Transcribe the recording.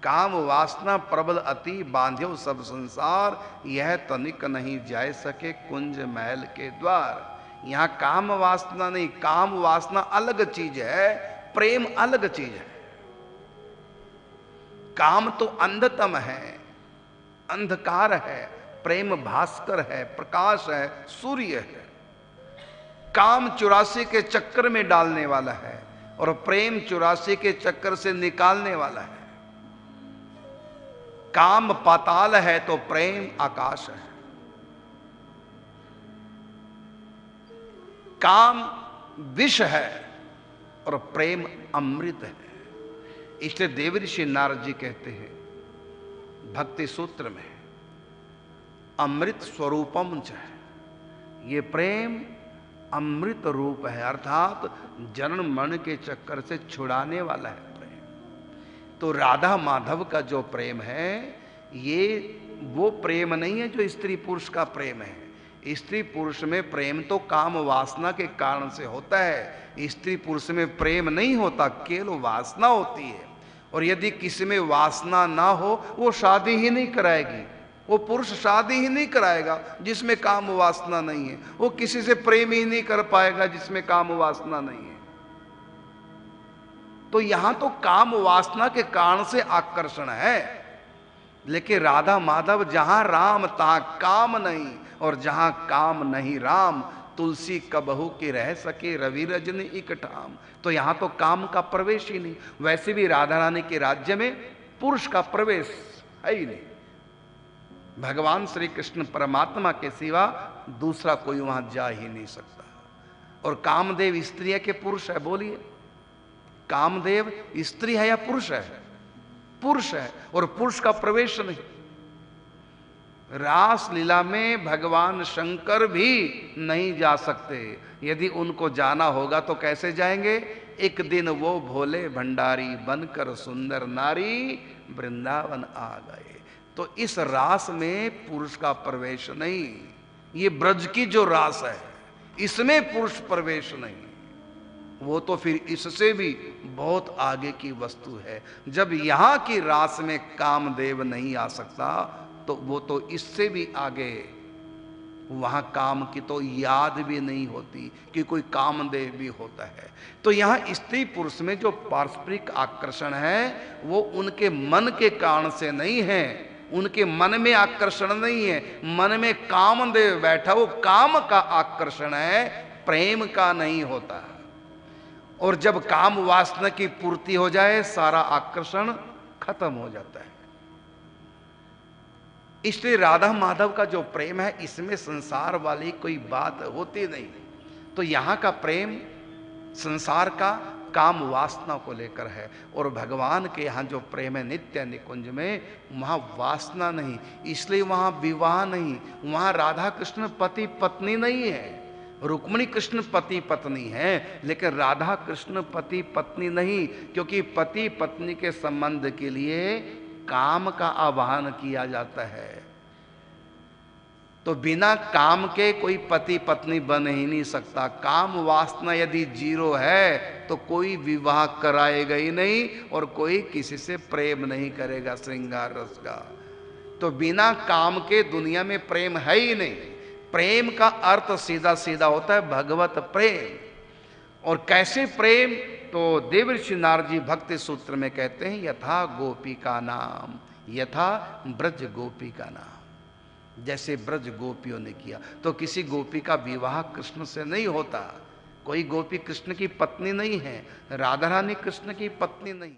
काम वासना प्रबल अति बांध्यो सब संसार, यह तनिक नहीं जाय सके कुंज महल के द्वार। यहां काम वासना नहीं, काम वासना अलग चीज है, प्रेम अलग चीज है। काम तो अंधतम है, अंधकार है, प्रेम भास्कर है, प्रकाश है, सूर्य है। काम 84 के चक्कर में डालने वाला है और प्रेम 84 के चक्कर से निकालने वाला है। काम पाताल है तो प्रेम आकाश है। काम विष है और प्रेम अमृत है। इसलिए देवऋषि नारद जी कहते हैं भक्ति सूत्र में, अमृत स्वरूपम च, ये प्रेम अमृत रूप है, अर्थात जन्म मरण के चक्कर से छुड़ाने वाला है प्रेम। तो राधा माधव का जो प्रेम है, ये वो प्रेम नहीं है जो स्त्री पुरुष का प्रेम है। स्त्री पुरुष में प्रेम तो काम वासना के कारण से होता है, स्त्री पुरुष में प्रेम नहीं होता, केवल वासना होती है। और यदि किसी में वासना ना हो, वो शादी ही नहीं कराएगी, वो पुरुष शादी ही नहीं कराएगा जिसमें काम वासना नहीं है। वो किसी से प्रेम ही नहीं कर पाएगा जिसमें काम वासना नहीं है। तो यहां तो काम वासना के कारण से आकर्षण है, लेकिन राधा माधव जहां राम तहां काम नहीं, और जहां काम नहीं राम, तुलसी कबहू के रह सके रवि रजनी इकठाम। तो यहां तो काम का प्रवेश ही नहीं। वैसे भी राधा रानी के राज्य में पुरुष का प्रवेश है ही नहीं। भगवान श्री कृष्ण परमात्मा के सिवा दूसरा कोई वहां जा ही नहीं सकता। और कामदेव स्त्री है कि पुरुष है? बोलिए, कामदेव स्त्री है या पुरुष है? पुरुष है, और पुरुष का प्रवेश नहीं। रास लीला में भगवान शंकर भी नहीं जा सकते। यदि उनको जाना होगा तो कैसे जाएंगे? एक दिन वो भोले भंडारी बनकर सुंदर नारी वृंदावन आ गए। तो इस रास में पुरुष का प्रवेश नहीं। ये ब्रज की जो रास है, इसमें पुरुष प्रवेश नहीं। वो तो फिर इससे भी बहुत आगे की वस्तु है। जब यहां की रास में कामदेव नहीं आ सकता, तो वो तो इससे भी आगे, वहां काम की तो याद भी नहीं होती कि कोई कामदेव भी होता है। तो यहां स्त्री पुरुष में जो पारस्परिक आकर्षण है, वो उनके मन के कारण से नहीं है। उनके मन में आकर्षण नहीं है, मन में कामदेव बैठा, वो काम का आकर्षण है, प्रेम का नहीं होता। और जब काम वासना की पूर्ति हो जाए, सारा आकर्षण खत्म हो जाता है। इसलिए राधा माधव का जो प्रेम है, इसमें संसार वाली कोई बात होती नहीं। तो यहां का प्रेम संसार का काम वासना को लेकर है, और भगवान के यहां जो प्रेम है नित्य निकुंज में, वहां वासना नहीं, इसलिए वहां विवाह नहीं। वहां राधा कृष्ण पति पत्नी नहीं है। रुक्मिणी कृष्ण पति पत्नी है, लेकिन राधा कृष्ण पति पत्नी नहीं, क्योंकि पति पत्नी के संबंध के लिए काम का आवाहन किया जाता है। तो बिना काम के कोई पति पत्नी बन ही नहीं सकता। काम वासना यदि जीरो है तो कोई विवाह कराएगा ही नहीं, और कोई किसी से प्रेम नहीं करेगा श्रृंगार रस का। तो बिना काम के दुनिया में प्रेम है ही नहीं। प्रेम का अर्थ सीधा सीधा होता है भगवत प्रेम। और कैसे प्रेम? तो देवऋषि नारद जी भक्ति सूत्र में कहते हैं, यथा गोपी का नाम, यथा ब्रज गोपी का नाम, जैसे ब्रज गोपियों ने किया। तो किसी गोपी का विवाह कृष्ण से नहीं होता। कोई गोपी कृष्ण की पत्नी नहीं है, राधा रानी कृष्ण की पत्नी नहीं।